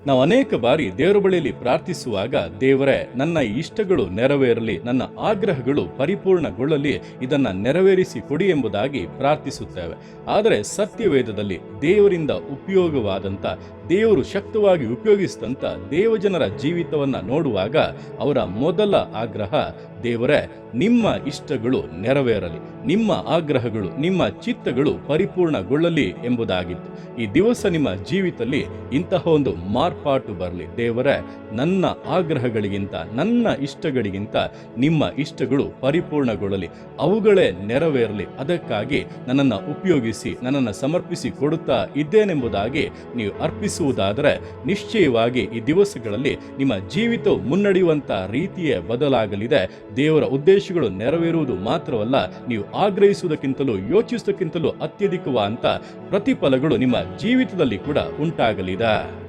ನಾವು ಅನೇಕ ಬಾರಿ ದೇವರ ಬಳಿಯಲ್ಲಿ ಪ್ರಾರ್ಥಿಸುವಾಗ, ದೇವರೇ ನನ್ನ ಇಷ್ಟಗಳು ನೆರವೇರಲಿ, ನನ್ನ ಆಗ್ರಹಗಳು ಪರಿಪೂರ್ಣಗೊಳ್ಳಲಿ, ಇದನ್ನ ನೆರವೇರಿಸಿ ಕೊಡಿ ಎಂಬುದಾಗಿ ಪ್ರಾರ್ಥಿಸುತ್ತೇವೆ. ಆದರೆ ಸತ್ಯವೇದದಲ್ಲಿ ದೇವರಿಂದ ಉಪಯೋಗವಾದಂಥ, ದೇವರು ಶಕ್ತವಾಗಿ ಉಪಯೋಗಿಸಿದಂಥ ದೇವಜನರ ಜೀವಿತವನ್ನ ನೋಡುವಾಗ ಅವರ ಮೊದಲ ಆಗ್ರಹ, ದೇವರೇ ನಿಮ್ಮ ಇಷ್ಟಗಳು ನೆರವೇರಲಿ, ನಿಮ್ಮ ಆಗ್ರಹಗಳು, ನಿಮ್ಮ ಚಿತ್ತಗಳು ಪರಿಪೂರ್ಣಗೊಳ್ಳಲಿ ಎಂಬುದಾಗಿತ್ತು. ಈ ದಿವಸ ನಿಮ್ಮ ಜೀವಿತದಲ್ಲಿ ಇಂತಹ ಒಂದು ಮಾರ್ಪಾಟು ಬರಲಿ. ದೇವರೇ ನನ್ನ ಆಗ್ರಹಗಳಿಗಿಂತ, ನನ್ನ ಇಷ್ಟಗಳಿಗಿಂತ ನಿಮ್ಮ ಇಷ್ಟಗಳು ಪರಿಪೂರ್ಣಗೊಳ್ಳಲಿ, ಅವುಗಳೇ ನೆರವೇರಲಿ. ಅದಕ್ಕಾಗಿ ನನ್ನನ್ನು ಉಪಯೋಗಿಸಿ, ನನ್ನನ್ನು ಸಮರ್ಪಿಸಿ ಕೊಡುತ್ತಾ ಇದ್ದೇನೆಂಬುದಾಗಿ ನೀವು ಅರ್ಪಿಸುವುದಾದರೆ ನಿಶ್ಚಯವಾಗಿ ಈ ದಿವಸಗಳಲ್ಲಿ ನಿಮ್ಮ ಜೀವಿತವು ಮುನ್ನಡೆಯುವಂಥ ರೀತಿಯೇ ಬದಲಾಗಲಿದೆ. ದೇವರ ಉದ್ದೇಶಗಳು ನೆರವೇರುವುದು ಮಾತ್ರವಲ್ಲ, ನೀವು ಆಗ್ರಹಿಸುವುದಕ್ಕಿಂತಲೂ ಯೋಚಿಸುವುದಕ್ಕಿಂತಲೂ ಅತ್ಯಧಿಕವಾದಂಥ ಪ್ರತಿಫಲಗಳು ನಿಮ್ಮ ಜೀವಿತದಲ್ಲಿ ಕೂಡ ಉಂಟಾಗಲಿದೆ.